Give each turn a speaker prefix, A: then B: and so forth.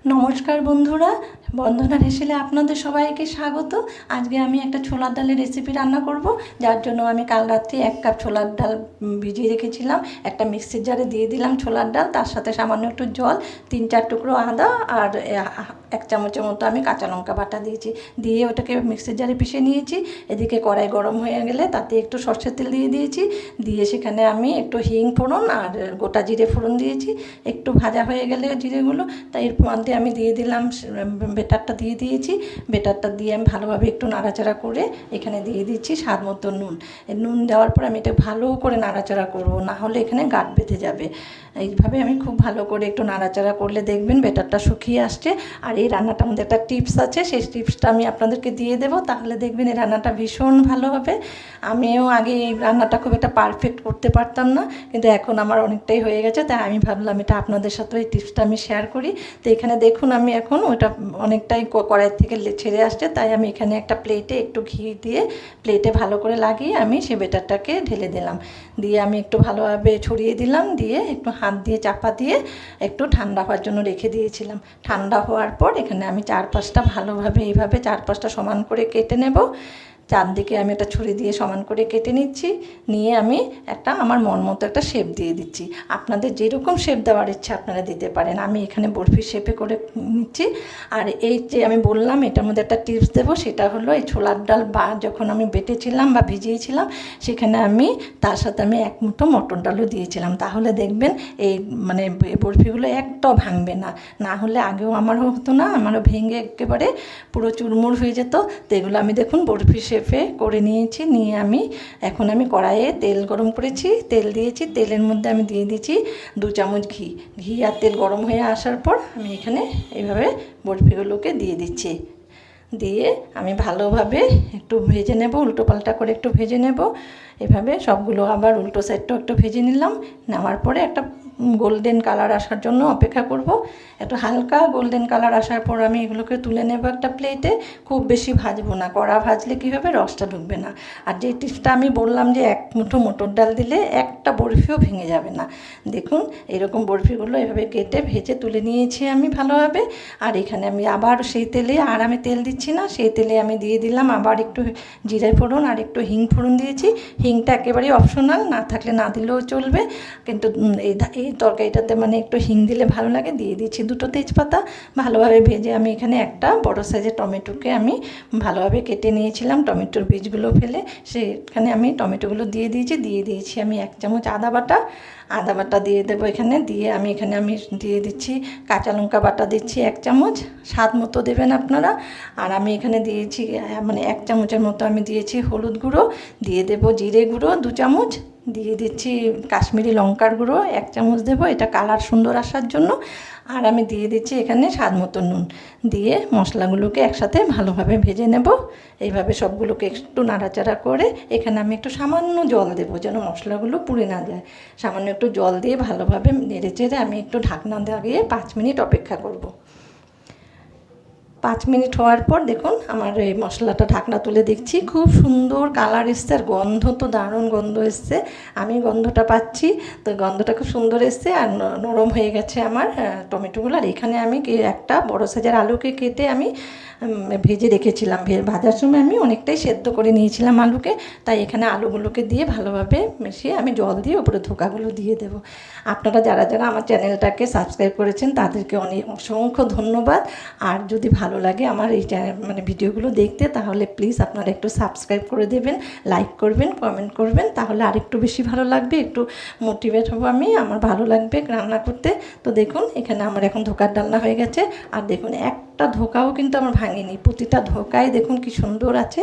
A: নমস্কার বন্ধুরা, বন্ধনা রেসিপিতে আপনাদের সবাইকে স্বাগত। আজকে আমি একটা ছোলার ডালের রেসিপি রান্না করব, যার জন্য আমি কাল রাত্রি 1 কাপ ছোলার ডাল ভিজিয়ে রেখেছিলাম। একটা মিক্সির জারে দিয়ে দিলাম ছোলার ডাল, তার সাথে সামান্য একটু জল, 3-4 টুকরো আদা আর 1 চামচের মতো আমি কাঁচা লঙ্কা বাটা দিয়েছি। দিয়ে ওটাকে মিক্সির জারে পিষে নিয়েছি। এদিকে কড়াই গরম হয়ে গেলে তাতে একটু সরষের তেল দিয়ে দিয়েছি। দিয়ে সেখানে আমি একটু হিং ফোড়ন আর গোটা জিরে ফোড়ন দিয়েছি। একটু ভাজা হয়ে গেলে জিরেগুলো, তাই এর মধ্যে আমি দিয়ে দিলাম বেটারটা দিয়ে দিয়েছি। বেটারটা দিয়ে আমি ভালোভাবে একটু নাড়াচাড়া করে এখানে দিয়ে দিচ্ছি স্বাদ মতো নুন। নুন দেওয়ার পর আমি এটা ভালো করে নাড়াচাড়া করব, না হলে এখানে গাঁট বেঁধে যাবে। এইভাবে আমি খুব ভালো করে একটু নাড়াচাড়া করলে দেখবেন বেটারটা শুকিয়ে আসছে। আর এই রান্নাটার মধ্যে একটা টিপস আছে, সেই টিপসটা আমি আপনাদেরকে দিয়ে দেবো, তাহলে দেখবেন এই রান্নাটা ভীষণ ভালো হবে। আমিও আগে এই রান্নাটা খুব একটা পারফেক্ট করতে পারতাম না, কিন্তু এখন আমার অনেকটাই হয়ে গেছে, তাই আমি ভাবলাম এটা আপনাদের সাথে এই টিপসটা আমি শেয়ার করি। তো এখানে দেখুন আমি এখন ওটা অনেকটাই কড়াই থেকে ছেড়ে আসছে, তাই আমি এখানে একটা প্লেটে একটু ঘি দিয়ে প্লেটে ভালো করে লাগিয়ে আমি সে বেটারটাকে ঢেলে দিলাম। দিয়ে আমি একটু ভালোভাবে ছড়িয়ে দিলাম, দিয়ে একটু হাত দিয়ে চাপা দিয়ে একটু ঠান্ডা হওয়ার জন্য রেখে দিয়েছিলাম। ঠান্ডা হওয়ার পর এখানে আমি 4-5টা ভালোভাবে এইভাবে 4-5টা সমান করে কেটে নেব। চারদিকে আমি একটা ছুরি দিয়ে সমান করে কেটে নিচ্ছি। নিয়ে আমি একটা আমার মন মতো একটা শেপ দিয়ে দিচ্ছি। আপনাদের যেরকম শেপ দেওয়ার ইচ্ছা আপনারা দিতে পারেন। আমি এখানে বরফির শেপে করে নিচ্ছি। আর এই যে আমি বললাম এটার মধ্যে একটা টিপস দেবো, সেটা হলো এই ছোলার ডাল যখন আমি বেটেছিলাম বা ভিজিয়েছিলাম, সেখানে আমি তার সাথে আমি 1 মুঠো মটর ডালও দিয়েছিলাম। তাহলে দেখবেন এই মানে বরফিগুলো একটাও ভাঙবে না। না হলে আগেও আমারও হতো না, আমারও ভেঙে একেবারে পুরো চুরমুর হয়ে যেত। তো এগুলো আমি দেখুন বরফি শেপে করে নিয়েছি। নিয়ে আমি এখন আমি কড়াইয়ে তেল গরম করেছি, তেল দিয়েছি। তেলের মধ্যে আমি দিয়ে দিয়েছি 2 চামচ ঘি। ঘি আর তেল গরম হয়ে আসার পর আমি এখানে এইভাবে বরফিগুলোকে দিয়ে দিচ্ছি। দিয়ে আমি ভালোভাবে একটু ভেজে নেব, উল্টো পাল্টা করে একটু ভেজে নেব। এভাবে সবগুলো আবার উল্টো সাইডটাও একটু ভেজে নিলাম। নেওয়ার পরে একটা গোল্ডেন কালার আসার জন্য অপেক্ষা করব। একটু হালকা গোল্ডেন কালার আসার পর আমি এগুলোকে তুলে নেব একটা প্লেটে। খুব বেশি ভাজবো না, কড়া ভাজলে কী হবে, রসটা ঢুকবে না। আর যে টিপসটা আমি বললাম যে 1 মুঠো মটর ডাল দিলে একটা বরফিও ভেঙে যাবে না। দেখুন এরকম বরফিগুলো এভাবে কেটে ভেজে তুলে নিয়েছি আমি ভালোভাবে। আর এখানে আমি আবার সেই তেলে, আর আমি তেল দিচ্ছি না, সেই তেলে আমি দিয়ে দিলাম আবার একটু জিরে ফোড়ন আর একটু হিং ফোড়ন দিয়েছি। হিংটা একেবারেই অপশনাল, না থাকলে না দিলেও চলবে, কিন্তু এই তরকারিটাতে মানে একটু হিং দিলে ভালো লাগে। দিয়ে দিচ্ছি 2টো তেজপাতা। ভালোভাবে ভেজে আমি এখানে একটা বড় সাইজের টমেটোকে আমি ভালোভাবে কেটে নিয়েছিলাম, টমেটোর বীজগুলো ফেলে সেখানে আমি টমেটোগুলো দিয়ে দিয়েছি আমি 1 চামচ আদা বাটা। আদা বাটা দিয়ে দেবো এখানে। দিয়ে আমি এখানে দিয়ে দিচ্ছি কাঁচা লঙ্কা বাটা দিচ্ছি 1 চামচ, স্বাদ মতো দেবেন আপনারা। আর আমি এখানে দিয়েছি মানে 1 চামচের মতো আমি দিয়েছি হলুদ গুঁড়ো। দিয়ে দেবো জিরে গুঁড়ো 2 চামচ। দিয়ে দিচ্ছি কাশ্মীরি লঙ্কার গুঁড়ো 1 চামচ দেবো, এটা কালার সুন্দর আসার জন্য। আর আমি দিয়ে দিচ্ছি এখানে স্বাদ মতো নুন। দিয়ে মশলাগুলোকে একসাথে ভালোভাবে ভেজে নেব। এইভাবে সবগুলোকে একটু নাড়াচাড়া করে এখানে আমি একটু সামান্য জল দেবো, যেন মশলাগুলো পুড়ে না যায়। সামান্য একটু জল দিয়ে ভালোভাবে নেড়ে চেড়ে আমি একটু ঢাকনা দিয়ে 5 মিনিট অপেক্ষা করব। 5 মিনিট হওয়ার পর দেখুন আমার এই মশলাটা ঢাকনা তুলে দেখছি, খুব সুন্দর কালার এসছে। আর গন্ধ তো দারুণ গন্ধ এসছে, আমি গন্ধটা পাচ্ছি। তো গন্ধটা খুব সুন্দর এসছে। আর নরম হয়ে গেছে আমার টমেটোগুলো। আর এখানে আমি একটা বড় সাইজের আলুকে কেটে আমি ভেজে রেখেছিলাম। ভাজার সময় আমি অনেকটাই সেদ্ধ করে নিয়েছিলাম আলুকে, তাই এখানে আলুগুলোকে দিয়ে ভালোভাবে মিশিয়ে আমি জল দিয়ে উপরে ধোকাগুলো দিয়ে দেবো। আপনারা যারা যারা আমার চ্যানেলটাকে সাবস্ক্রাইব করেছেন তাদেরকে অসংখ্য ধন্যবাদ। আর যদি ভালো লাগে আমার এই মানে ভিডিওগুলো দেখতে, তাহলে প্লিজ আপনারা একটু সাবস্ক্রাইব করে দেবেন, লাইক করবেন, কমেন্ট করবেন, তাহলে আরেকটু বেশি ভালো লাগবে, একটু মোটিভেট হবো আমি, আমার ভালো লাগবে রান্না করতে। তো দেখুন এখানে আমার এখন ধোকার ডালনা হয়ে গেছে। আর দেখুন একটা ধোকাও কিন্তু আমার ভাঙেনি, প্রতিটা ধোকায় দেখুন কি সুন্দর আছে।